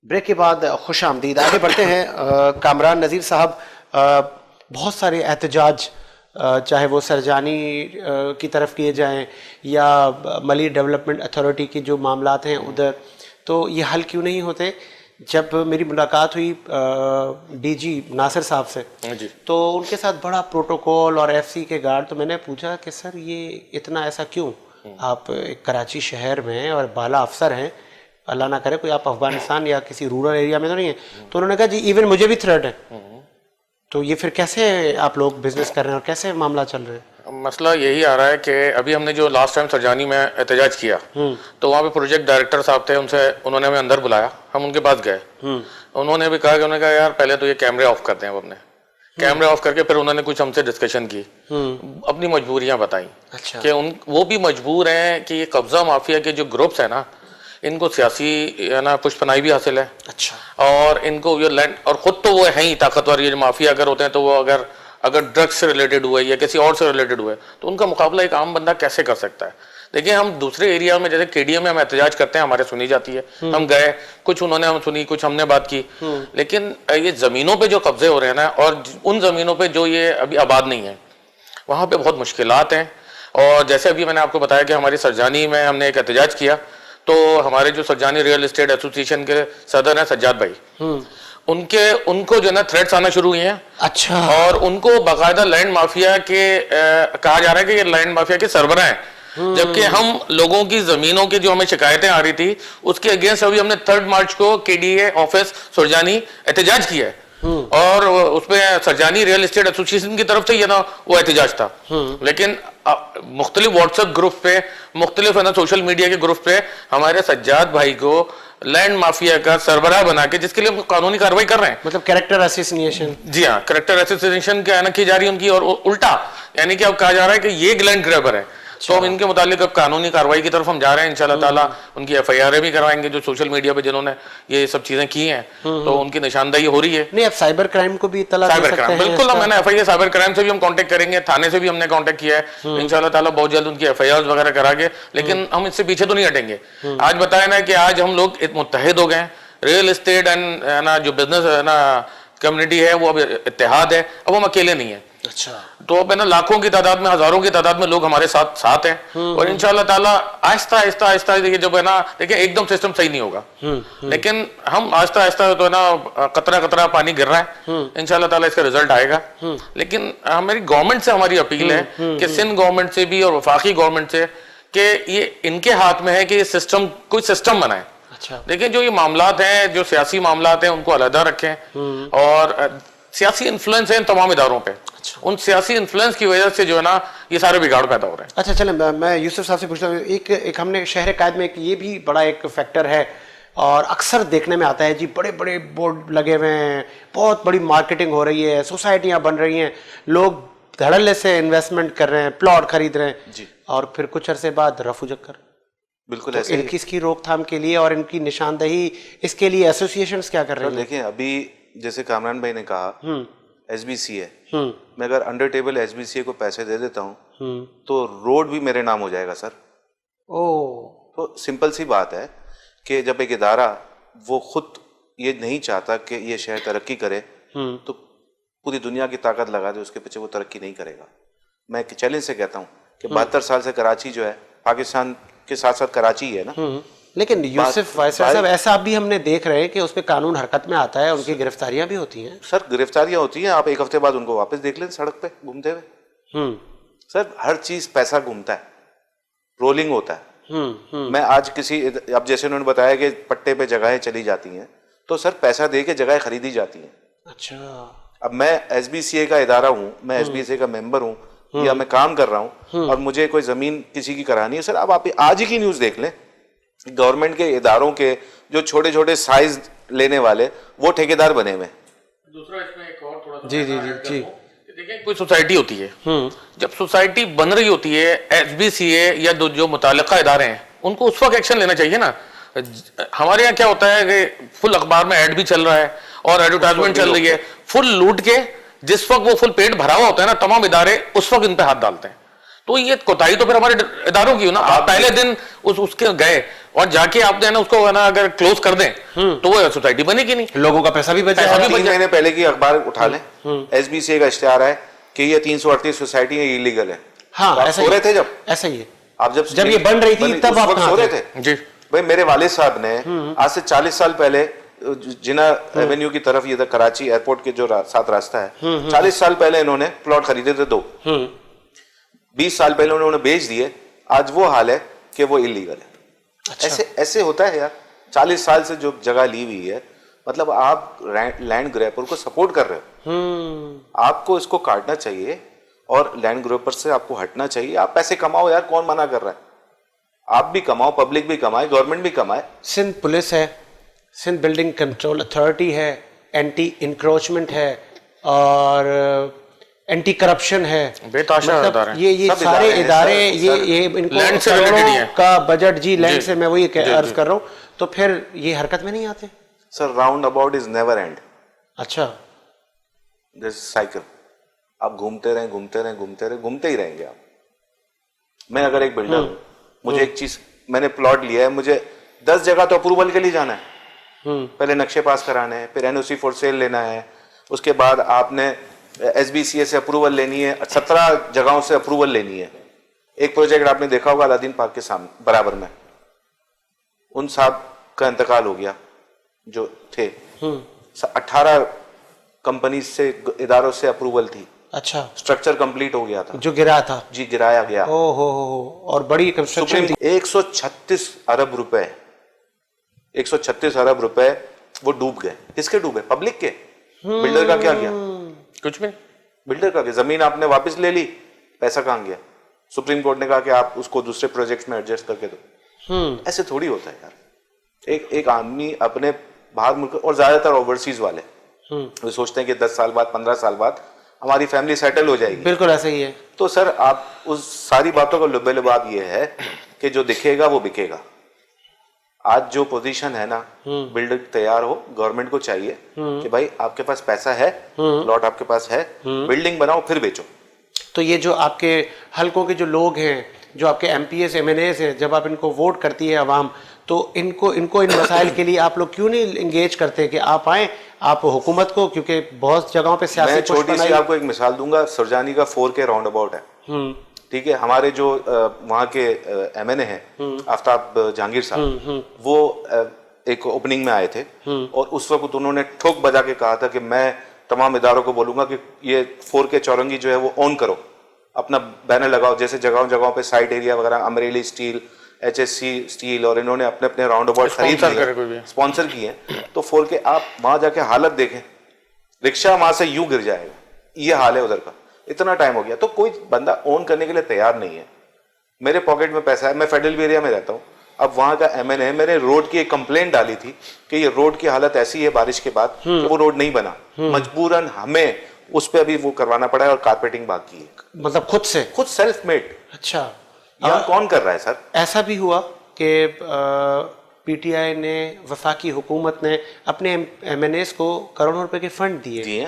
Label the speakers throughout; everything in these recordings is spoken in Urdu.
Speaker 1: بریک کے بعد خوش آمدید. آگے بڑھتے ہیں. کامران نذیر صاحب, بہت سارے احتجاج چاہے وہ سرجانی کی طرف کیے جائیں یا ملی ڈیولپمنٹ اتھارٹی کی جو معاملات ہیں ادھر, تو یہ حل کیوں نہیں ہوتے؟ جب میری ملاقات ہوئی ڈی جی ناصر صاحب سے تو ان کے ساتھ بڑا پروٹوکول اور ایف سی کے گارڈ, تو میں نے پوچھا کہ سر یہ اتنا ایسا کیوں؟ آپ کراچی شہر میں اور بالا افسر ہیں, اللہ نہ کرے کوئی آپ افغانستان یا کسی رورل ایریا میں تو نہیں ہیں. تو انہوں نے کہا جی ایون مجھے بھی تھریٹ ہے. تو یہ پھر کیسے آپ لوگ بزنس کر رہے ہیں اور کیسے معاملہ چل رہے ہیں؟
Speaker 2: مسئلہ یہی آ رہا ہے کہ ابھی ہم نے جو لاسٹ ٹائم سرجانی میں احتجاج کیا تو وہاں پہ پروجیکٹ ڈائریکٹر صاحب تھے, انہوں نے ہمیں اندر بلایا, ہم ان کے پاس گئے. انہوں نے بھی کہا کہ انہوں نے کہا یار پہلے تو یہ کیمرے آف کرتے ہیں. اپنے کیمرے آف کر کے پھر انہوں نے کچھ ہم سے ڈسکشن کی, اپنی مجبوریاں بتائیں کہ وہ بھی مجبور ہیں کہ یہ قبضہ مافیا کے جو گروپس ہیں نا, ان کو سیاسی پشت پناہی بھی حاصل ہے.
Speaker 1: اچھا. اور
Speaker 2: ان کو یہ لینڈ, اور خود تو وہ ہیں ہی طاقتور. یہ جو مافیا اگر ہوتے ہیں تو وہ اگر ڈرگس سے ریلیٹڈ ہوئے یا کسی اور سے ریلیٹڈ ہوئے تو ان کا مقابلہ ایک عام بندہ کیسے کر سکتا ہے؟ دیکھیں ہم دوسرے ایریا میں جیسے کے ڈی ایم میں ہم احتجاج کرتے ہیں, ہمارے سنی جاتی ہے, ہم گئے, کچھ انہوں نے ہم سنی, کچھ ہم نے بات کی. لیکن یہ زمینوں پہ جو قبضے ہو رہے ہیں نا, اور ان زمینوں پہ جو یہ ابھی آباد نہیں ہے, وہاں پہ بہت مشکلات ہیں. اور جیسے ابھی میں نے آپ کو بتایا کہ ہماری سرجانی میں ہم نے ایک احتجاج کیا, تو ہمارے جو سرجانی ریئل اسٹیٹ ایسوسی ایشن کے صدر ہیں سجاد بھائی, ان کو جو ہے نا تھریٹس آنا شروع ہوئی ہیں.
Speaker 1: اچھا.
Speaker 2: اور ان کو باقاعدہ لینڈ مافیا کے کہا جا رہا ہے کہ یہ لینڈ مافیا کے سربراہ ہیں, جبکہ ہم لوگوں کی زمینوں کی جو ہمیں شکایتیں آ رہی تھی اس کے اگینسٹ ابھی ہم نے 3 مارچ کو کے ڈی اے آفس سرجانی احتجاج کیا ہے. اور اس پہ سرجانی ریئل اسٹیٹ ایسوسی ایشن کی طرف سے یہ نا وہ احتجاج تھا. لیکن مختلف واٹس ایپ گروپ پہ, مختلف سوشل میڈیا کے گروپ پہ ہمارے سجاد بھائی کو لینڈ مافیا کا سربراہ بنا کے, جس کے لیے ہم قانونی کارروائی کر رہے ہیں,
Speaker 1: مطلب کریکٹر اسیسینیشن.
Speaker 2: جی ہاں, کریکٹر اسیسینیشن کی جا رہی ہے ان کی, اور الٹا یعنی کہ اب کہا جا رہا ہے کہ یہ لینڈ گریبر ہے. تو اب ان کے متعلق اب قانونی کارروائی کی طرف ہم جا رہے ہیں انشاءاللہ تعالیٰ. ان کی ایف آئی آر بھی کروائیں گے جو سوشل میڈیا پہ جنہوں نے یہ سب چیزیں کی ہیں, تو ان کی نشاندہی ہو رہی ہے.
Speaker 1: نہیں, اب سائبر کرائم کو بھی اطلاع دے سکتے ہیں.
Speaker 2: بالکل, میں نے F I R cyber crime سے بھی ہم کانٹیکٹ کریں گے, تھانے سے بھی ہم نے کانٹیکٹ کیا ہے انشاءاللہ تعالیٰ. بہت جلد ان کی ایف آئی آر وغیرہ کرا کے, لیکن ہم اس سے پیچھے تو نہیں ہٹیں گے. آج بتائیں نا کہ آج ہم لوگ متحد ہو گئے ہیں, ریئل اسٹیٹ اینڈ جو بزنس کمیونٹی ہے وہ اب اتحاد ہے, اب ہم اکیلے نہیں ہیں.
Speaker 1: اچھا.
Speaker 2: تو اب لاکھوں کی تعداد میں, ہزاروں کی تعداد میں لوگ ہمارے ساتھ ہیں, اور انشاءاللہ تعالیٰ آہستہ آہستہ جب ہے نا, دیکھیں ایک دم سسٹم صحیح نہیں ہوگا, لیکن ہم آہستہ آہستہ تو ہے نا قطرہ قطرہ پانی گر رہا ہے, انشاءاللہ تعالیٰ اس کا رزلٹ آئے گا. لیکن ہماری گورنمنٹ سے ہماری اپیل ہے کہ سندھ گورنمنٹ سے بھی اور وفاقی گورنمنٹ سے کہ یہ ان کے ہاتھ میں ہے کہ یہ سسٹم, کوئی سسٹم بنائے. لیکن جو یہ معاملات ہیں, جو سیاسی معاملات ہیں, ان کو علیحدہ رکھیں. اور سیاسی انفلوئنس ہے ان تمام اداروں پہ, ان سیاسی انفلوئنس کی وجہ سے جو ہے نا یہ سارے بگاڑ پیدا ہو رہے ہیں.
Speaker 1: اچھا چلیں, میں یوسف صاحب سے پوچھتا ہوں, ایک ہم نے شہر قائد میں یہ بھی بڑا ایک فیکٹر ہے اور اکثر دیکھنے میں آتا ہے جی, بڑے بڑے بورڈ لگے ہوئے ہیں, بہت بڑی مارکیٹنگ ہو رہی ہے, سوسائٹیاں بن رہی ہیں, لوگ دھڑلے سے انویسٹمنٹ کر رہے ہیں, پلاٹ خرید رہے ہیں, اور پھر کچھ عرصے بعد رفو چکر.
Speaker 3: بالکل ایسے
Speaker 1: ان کی اس کی روک تھام کے لیے اور ان کی نشاندہی اس کے لیے ایسوسی ایشنز کیا کر رہے ہیں؟
Speaker 3: دیکھیں ابھی جیسے کامران بھائی نے کہا ایس بی سی ہے, میں اگر under table S B C کو پیسے دے دیتا ہوں تو روڈ بھی میرے نام ہو جائے گا سر. تو سمپل سی بات ہے کہ جب ایک ادارہ وہ خود یہ نہیں چاہتا کہ یہ شہر ترقی کرے تو پوری دنیا کی طاقت لگا دے, اس کے پیچھے وہ ترقی نہیں کرے گا. میں ایک چیلنج سے کہتا ہوں کہ 72 سال سے کراچی جو ہے پاکستان کے ساتھ ساتھ کراچی ہی ہے نا.
Speaker 1: لیکن یوسف وائسر صاحب ایسا بھی ہم نے دیکھ رہے ہیں کہ اس پہ قانون حرکت میں آتا ہے, ان کی گرفتاریاں بھی ہوتی ہیں.
Speaker 3: سر گرفتاریاں ہوتی ہیں, آپ ایک ہفتے بعد ان کو واپس دیکھ لیں سڑک پہ گھومتے ہوئے. سر ہر چیز پیسہ گھومتا ہے, رولنگ ہوتا ہے. میں آج کسی, اب جیسے انہوں نے بتایا کہ پٹے پہ جگہیں چلی جاتی ہیں, تو سر پیسہ دے کے جگہیں خریدی جاتی ہیں.
Speaker 1: اچھا.
Speaker 3: اب میں ایس بی سی اے کا ادارہ ہوں, میں ایس بی سی اے کا ممبر ہوں, یا میں کام کر رہا ہوں, اور مجھے کوئی زمین کسی کی کرانی ہے. سر اب آپ آج ہی کی نیوز دیکھ لیں, گورنمنٹ کے اداروں کے جو چھوٹے چھوٹے سائز لینے والے وہ ٹھیکیدار بنے ہوئے.
Speaker 2: دوسرا اس میں ایک اور تھوڑا سا
Speaker 1: جی جی جی جی
Speaker 2: دیکھیں, کوئی سوسائٹی ہوتی ہے, جب سوسائٹی بن رہی ہوتی ہے, ایس بی سی اے یا جو متعلقہ ادارے ہیں ان کو اس وقت ایکشن لینا چاہیے نا. ہمارے یہاں کیا ہوتا ہے کہ فل اخبار میں ایڈ بھی چل رہا ہے اور ایڈورٹائزمنٹ چل رہی ہے, فل لوٹ کے جس وقت وہ فل پیٹ بھرا ہوا ہوتا ہے نا, تمام ادارے اس وقت ان پہ ہاتھ ڈالتے ہیں. تو یہ کوتاہی تو پھر ہمارے اداروں کی ہو نا. آپ پہلے دن اس کے گئے اور جا کے آپ نے نا اس کو نا اگر کلوز کر دیں تو وہ سوسائٹی بنے گی نہیں,
Speaker 1: لوگوں کا پیسہ بھی بچ جائے.
Speaker 3: 3 مہینے پہلے کی اخبار اٹھا لیں, SBCA کا اشتہار ہے کہ یہ 338 سوسائٹی ایلیگل ہے.
Speaker 1: ہاں
Speaker 3: آپ سو رہے تھے جب,
Speaker 1: ایسا ہی ہے,
Speaker 3: آپ
Speaker 1: جب یہ بن رہی تھی تب آپ
Speaker 3: سو رہے تھے.
Speaker 2: جی
Speaker 3: بھائی میرے والد صاحب نے آج سے 40 سال پہلے جنا ایونیو کی طرف, یہ کراچی ایئرپورٹ کے جو ساتھ راستہ ہے, 40 سال پہلے انہوں نے پلاٹ خریدے تھے 2, 20 سال پہلے انہوں نے بیچ دیے, آج وہ حال ہے کہ وہ انلیگل ہے. ایسے ہوتا ہے یار. 40 سال سے جو جگہ لی ہوئی ہے, مطلب آپ لینڈ گریپر کو سپورٹ کر رہے ہو. آپ کو اس کو کاٹنا چاہیے اور لینڈ گریپر سے آپ کو ہٹنا چاہیے. آپ پیسے کماؤ یار, کون منع کر رہا ہے؟ آپ بھی کماؤ, پبلک بھی کمائے, گورنمنٹ بھی کمائے.
Speaker 1: سندھ پولیس ہے, سندھ بلڈنگ کنٹرول اتھارٹی ہے, اینٹی انکروچمنٹ ہے اور اینٹی کرپشن ہے.
Speaker 2: بے تحاشا ادارے,
Speaker 1: یہ سارے ادارے, یہ ان کو کروڑوں کا بجٹ, جی لینڈ سے, میں وہی عرض کر رہا ہوں, تو پھر یہ حرکت میں نہیں آتے.
Speaker 3: Sir roundabout is never end.
Speaker 1: اچھا,
Speaker 3: دس سائیکل, آپ گھومتے رہیں گھومتے رہیں گھومتے رہیں, گھومتے ہی رہیں گے آپ. میں اگر ایک بلڈر ہوں, مجھے ایک چیز, میں نے پلاٹ لیا ہے, مجھے 10 جگہ تو اپروول کے لیے جانا ہے. پہلے نقشے پاس کرانے ہیں, پھر NOC فور سیل لینا ہے, اس کے بعد آپ نے SBCA سے اپروول لینی ہے, 17 جگہوں سے اپروول لینی ہے. ایک پروجیکٹ آپ نے دیکھا ہوگا الادین پارک کے سامنے برابر میں, ان صاحب کا انتقال ہو گیا جو تھے. 18 کمپنی سے, اداروں سے اپروول تھی.
Speaker 1: اچھا,
Speaker 3: اسٹرکچر کمپلیٹ ہو گیا تھا,
Speaker 1: جو گرا تھا,
Speaker 3: جی گرایا گیا.
Speaker 1: اور بڑی کنسٹرکشن تھی.
Speaker 3: 136 ارب روپے, 136 ارب روپے وہ ڈوب گئے. کس کے ڈوبے؟ پبلک کے. بلڈر کا کیا گیا؟
Speaker 2: کچھ بھی.
Speaker 3: بلڈر کا کیا؟ زمین آپ نے واپس لے لی, پیسہ کہاں گیا؟ سپریم کورٹ نے کہا کہ آپ اس کو دوسرے پروجیکٹس میں ایڈجسٹ کر کے دو. ایسے تھوڑی ہوتا ہے یار. ایک آدمی اپنے باہر ملک, اور زیادہ تر اوورسیز والے وہ سوچتے ہیں کہ 10 سال بعد 15 سال بعد ہماری فیملی سیٹل ہو جائے گی.
Speaker 1: بالکل ایسا ہی ہے.
Speaker 3: تو سر آپ اس ساری باتوں کا لب لباب یہ ہے کہ جو دکھے گا وہ بکے گا. آج جو پوزیشن ہے نا, بلڈر تیار ہو, گورنمنٹ کو چاہیے کہ بھائی آپ کے پاس پیسہ ہے, پلاٹ آپ کے پاس ہے, بلڈنگ بناؤ پھر بیچو.
Speaker 1: تو یہ جو آپ کے حلقوں کے جو لوگ ہیں, جو آپ کے MPs MNAs ہیں, جب آپ ان کو ووٹ کرتی ہے عوام, تو ان کو ان مسائل کے لیے آپ لوگ کیوں نہیں انگیج کرتے کہ آپ آئیں, آپ حکومت کو, کیونکہ بہت جگہوں پہ سیاسی,
Speaker 3: میں چھوٹی سی آپ کو ایک مثال دوں گا. سرجانی کا 4K راؤنڈ اباؤٹ ہے, ٹھیک ہے. ہمارے جو وہاں کے MNA ہیں آفتاب جہانگیر صاحب, وہ ایک اوپننگ میں آئے تھے, اور اس وقت انہوں نے ٹھوک بجا کے کہا تھا کہ میں تمام اداروں کو بولوں گا کہ یہ 4K چورنگی جو ہے وہ اون کرو, اپنا بینر لگاؤ. جیسے جگہوں پہ سائٹ ایریا وغیرہ, امریلی اسٹیل, HSC اسٹیل, اور انہوں نے اپنے راؤنڈ اباؤٹ خرید لیے, اسپانسر کیے. تو 4K آپ وہاں جا کے حالت دیکھیں, رکشہ وہاں سے یوں گر جائے گا. یہ حال ہے ادھر کا. اتنا ٹائم ہو گیا, تو کوئی بندہ اون کرنے کے لیے تیار نہیں ہے. میرے پاکٹ میں پیسہ ہے, میں فیڈرل ایریا میں رہتا ہوں. اب وہاں کا MNA, میں نے روڈ کی ایک کمپلینٹ ڈالی تھی کہ یہ روڈ کی حالت ایسی ہے بارش کے بعد کہ وہ روڈ نہیں بنا, مجبوراً ہمیں اس پہ ابھی وہ کروانا پڑا ہے, اور کارپیٹنگ باقی ہے.
Speaker 1: مطلب خود سیلف میڈ. اچھا,
Speaker 3: یہاں کون کر رہا ہے سر؟ ایسا
Speaker 1: بھی ہوا کہ PTI نے, وفاقی حکومت نے اپنے MNAs کو کروڑوں روپے کے فنڈ دیے,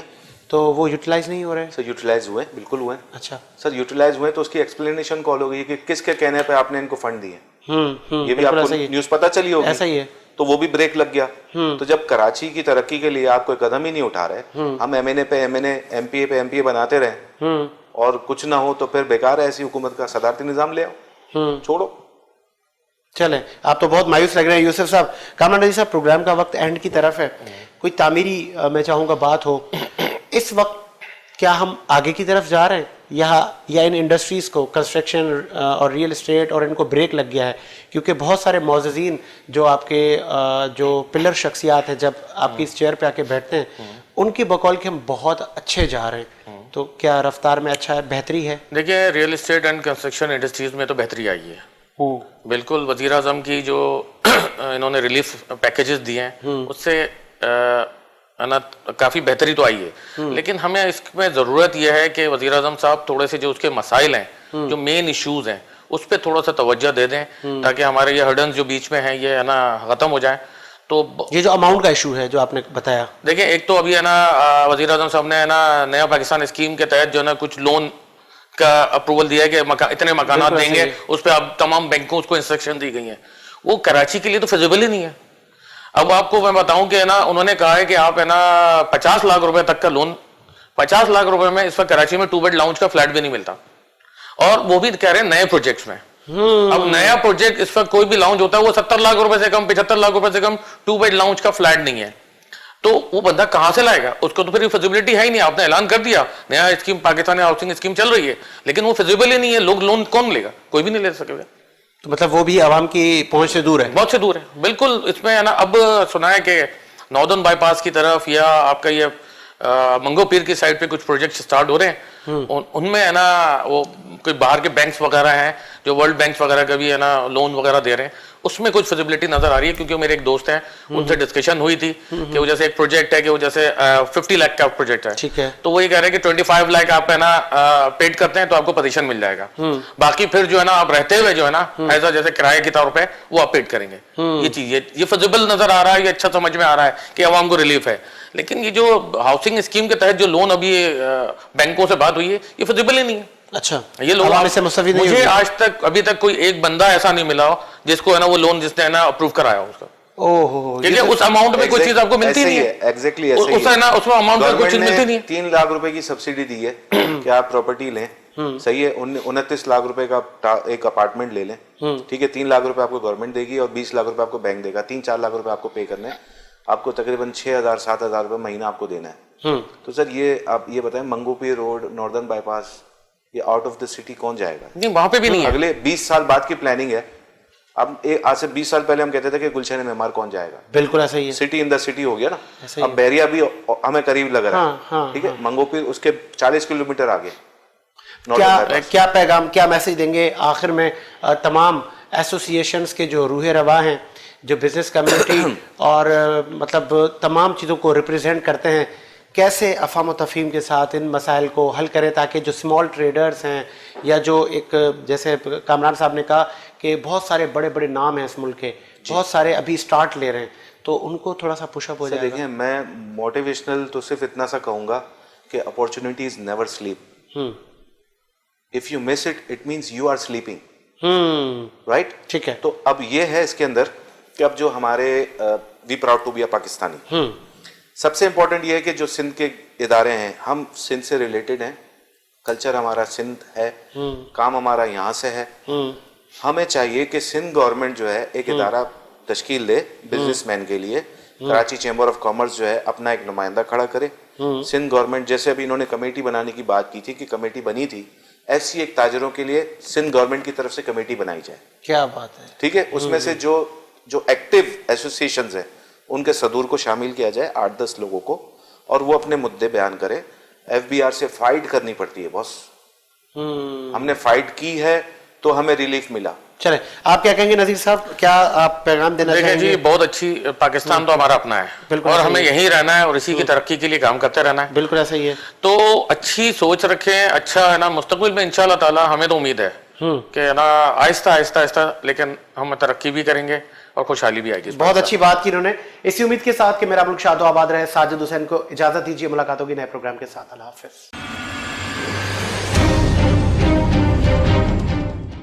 Speaker 1: تو وہ یوٹیلائز نہیں ہو رہے.
Speaker 3: سر یوٹیلائز ہوئے, بالکل ہوئے.
Speaker 1: اچھا
Speaker 3: سر یوٹیلائز ہوئے, تو اس کی ایکسپلینیشن کال ہو گئی کہ کس کے کہنے پہ آپ نے ان کو فنڈ دیے. یہ بھی آپ کو نیوز پتہ چلی ہوگی.
Speaker 1: ایسا ہی ہے.
Speaker 3: تو وہ بھی بریک لگ گیا. تو جب کراچی کی ترقی کے لیے آپ کوئی قدم ہی نہیں اٹھا رہے, ہم MNA پہ MNA, MPA پہ MPA بناتے رہے, اور کچھ نہ ہو تو پھر بیکار ہے ایسی حکومت کا. صدارتی نظام لے آؤ, چھوڑو.
Speaker 1: چلیں, آپ تو بہت مایوس لگ رہے ہیں یوسف صاحب. کامران نذیر صاحب, پروگرام کا وقت اینڈ کی طرف ہے. کوئی تعمیری میں چاہوں گا بات ہو. اس وقت کیا ہم آگے کی طرف جا رہے ہیں, یا ان انڈسٹریز کو, کنسٹرکشن اور ریئل اسٹیٹ, اور ان کو بریک لگ گیا ہے؟ کیونکہ بہت سارے معززین جو آپ کے جو پلر شخصیات ہیں, جب آپ کی اس چیئر پہ آ کے بیٹھتے ہیں, ان کی بقول کہ ہم بہت اچھے جا رہے ہیں, تو کیا رفتار میں اچھا ہے, بہتری ہے؟
Speaker 2: دیکھیں, real estate and construction industries میں تو بہتری آئی ہے. بالکل. وزیر اعظم کی جو انہوں نے ریلیف پیکیجز دیے ہیں, اس سے کافی بہتری تو آئی ہے. لیکن ہمیں اس میں ضرورت یہ ہے کہ وزیر اعظم صاحب تھوڑے سے جو اس کے مسائل ہیں, جو مین ایشوز ہیں, اس پہ تھوڑا سا توجہ دے دیں, تاکہ ہمارے یہ ہرڈنز جو بیچ میں ہیں یہ ہے نا ختم ہو جائیں. تو
Speaker 1: یہ جو اماؤنٹ کا ایشو ہے جو آپ نے بتایا,
Speaker 2: دیکھیں, ایک تو ابھی ہے نا وزیر اعظم صاحب نے ہے نا نیا پاکستان اسکیم کے تحت جو ہے نا کچھ لون کا اپروول دیا ہے کہ اتنے مکانات دیں گے, اس پہ اب تمام بینکوں کو انسٹرکشن دی گئی ہیں. وہ کراچی کے لیے تو فیزیبل ہی نہیں ہے. اب آپ کو میں بتاؤں کہ نا انہوں نے کہا ہے کہ آپ ہے نا 50 لاکھ روپے تک کا لون, 50 لاکھ روپے میں اس وقت کراچی میں 2 بیڈ لاؤنج کا فلیٹ بھی نہیں ملتا, اور وہ بھی کہہ رہے ہیں نئے پروجیکٹس میں. اب نیا پروجیکٹ اس وقت کوئی بھی لاؤنج ہوتا ہے وہ 70 لاکھ روپے سے کم, 75 لاکھ روپے سے کم 2 بیڈ لاؤنج کا فلیٹ نہیں ہے. تو وہ بندہ کہاں سے لائے گا؟ اس کو تو پھر فیزیبلٹی ہے ہی نہیں. آپ نے اعلان کر دیا نیا اسکیم پاکستانی ہاؤسنگ اسکیم چل رہی ہے, لیکن وہ فیزیبل ہی نہیں ہے. لوگ لون کون لے گا؟ کوئی بھی نہیں لے سکے گا.
Speaker 1: تو مطلب وہ بھی عوام کی پہنچ سے دور ہے,
Speaker 2: بہت سے دور ہے. بالکل. اس میں ہے نا اب سنا ہے کہ ناردرن بائی پاس کی طرف یا آپ کا یہ منگو پیر کی سائڈ پہ کچھ پروجیکٹ سٹارٹ ہو رہے ہیں, ان میں ہے نا وہ کوئی باہر کے بینکس وغیرہ ہیں جو ورلڈ بینکس وغیرہ کا بھی ہے نا لون وغیرہ دے رہے ہیں, اس میں کچھ فیزیبلٹی نظر آ رہی ہے. کیونکہ میرے ایک دوست ہیں, ان سے ڈسکشن ہوئی تھی کہ وہ جیسے ایک پروجیکٹ ہے کہ وہ جیسے 50 لاکھ کا پروجیکٹ ہے,
Speaker 1: ٹھیک ہے,
Speaker 2: تو وہ یہ کہہ رہے ہیں کہ 25 لاکھ آپ ہے نا پیڈ کرتے ہیں تو آپ کو پوزیشن مل جائے گا, باقی پھر جو ہے نا آپ رہتے ہوئے جو ہے نا ایسا جیسے کرائے کے طور پہ وہ آپ پیڈ کریں گے. یہ چیز یہ فیزیبل نظر آ رہا ہے, یہ اچھا سمجھ میں آ رہا ہے کہ عوام کو ریلیف ہے. لیکن یہ جو ہاؤسنگ اسکیم کے تحت جو لون ابھی بینکوں سے بات ہوئی ہے یہ فیزیبل ہی نہیں ہے.
Speaker 1: اچھا,
Speaker 2: یہ لوگ
Speaker 1: سے مستفید نہیں
Speaker 2: مجھے آج تک ابھی تک کوئی ایک بندہ ایسا نہیں ملا ہو جس کو ہے نا وہ لون جس نے ہے نا اپروو کرایا ہو اس کا. کیونکہ اس اماؤنٹ میں کوئی چیز آپ کو ملتی نہیں ہے.
Speaker 3: ایگزیکٹلی ایسے ہی ہے.
Speaker 2: اس میں اماؤنٹ میں کوئی چیز ملتی نہیں ہے.
Speaker 3: 3 لاکھ روپے کی سبسڈی دی ہے کہ آپ پراپرٹی لیں, صحیح ہے, 29 لاکھ روپے کا ایک اپارٹمنٹ لے لیں, ٹھیک ہے, 3 لاکھ روپے آپ کو گورنمنٹ دے گی اور 20 لاکھ روپے آپ کو بینک دے گا. 3-4 لاکھ روپے آپ کو پے کرنے ہیں, آپ کو تقریباً 6,000-7,000 روپے مہینہ آپ کو دینا ہے. تو سر یہ آپ یہ بتائیں منگو پیر روڈ, ناردرن بائی پاس, یہ آؤٹ آف دا سٹی کون جائے گا؟
Speaker 2: نہیں, وہاں پہ بھی نہیں ہے.
Speaker 3: اگلے 20 سال بعد کی پلاننگ ہے. اب آج سے 20 سال پہلے ہم کہتے تھے کہ گلشن معمار کون جائے گا.
Speaker 1: بالکل ایسا ہی ہے,
Speaker 3: سٹی ان دا سٹی ہو گیا نا. اب بیریا بھی ہمیں قریب لگ رہا ہے, ٹھیک ہے, منگو پیر اس کے 40 کلومیٹر آگے.
Speaker 1: کیا پیغام, کیا میسج دیں گے آخر میں تمام ایسوسیشنز کے جو روح رواں ہیں, جو بزنس کمیونٹی اور مطلب تمام چیزوں کو ریپرزینٹ کرتے ہیں, کیسے افہام و تفہیم کے ساتھ ان مسائل کو حل کریں تاکہ جو اسمال ٹریڈرز ہیں یا جو ایک جیسے کامران صاحب نے کہا کہ بہت سارے بڑے بڑے نام ہیں اس ملک کے, بہت سارے ابھی سٹارٹ لے رہے ہیں, تو ان کو تھوڑا سا پش اپ ہو جائے گا.
Speaker 3: دیکھیں میں موٹیویشنل تو صرف اتنا سا کہوں گا کہ opportunities never sleep. If you miss it it means you are sleeping, right,
Speaker 1: ٹھیک ہے.
Speaker 3: تو اب یہ ہے اس کے اندر کہ اب جو ہمارے وی پراؤڈ ٹو بی اے پاکستانی, سب سے امپورٹنٹ یہ ہے کہ جو سندھ کے ادارے ہیں, ہم سندھ سے ریلیٹڈ ہیں, کلچر ہمارا سندھ ہے, کام ہمارا یہاں سے ہے. ہمیں چاہیے کہ سندھ گورنمنٹ جو ہے ایک ادارہ تشکیل دے بزنس مین کے لیے. کراچی چیمبر آف کامرس جو ہے اپنا ایک نمائندہ کھڑا کرے. سندھ گورنمنٹ جیسے ابھی انہوں نے کمیٹی بنانے کی بات کی تھی کہ کمیٹی بنی تھی, ایسی ایک تاجروں کے لیے سندھ گورنمنٹ کی طرف سے کمیٹی بنائی جائے.
Speaker 1: کیا بات ہے,
Speaker 3: ٹھیک ہے, اس میں سے جو ایکٹیو ایسوسیشنز ہیں ان کے صدور کو شامل کیا جائے, 8-10 لوگوں کو, اور وہ اپنے مدعے بیان کرے. ایف بی آر سے فائٹ کرنی پڑتی ہے باس, ہم نے فائٹ کی ہے تو ہمیں ریلیف ملا.
Speaker 1: چلیں آپ کیا کہیں گے نذیر صاحب, کیا آپ پیغام دینا چاہیں گے؟
Speaker 2: جی بہت اچھی, پاکستان تو ہمارا اپنا ہے اور ہمیں یہیں رہنا ہے اور اسی کی ترقی کے لیے کام کرتے رہنا ہے.
Speaker 1: بالکل ایسا ہی ہے.
Speaker 2: تو اچھی سوچ رکھیں, اچھا ہے نا, مستقبل میں انشاءاللہ تعالی ہمیں تو امید ہے کہ نا آہستہ آہستہ آہستہ لیکن ہم ترقی بھی کریں گے اور خوشحالی بھی آئے گی.
Speaker 1: بہت اچھی بات کی انہوں نے. اسی امید کے ساتھ کہ میرا ملک شاد و آباد رہے, ساجد حسین کو اجازت دیجیے, ملاقات ہوگی نئے پروگرام کے ساتھ. اللہ حافظ.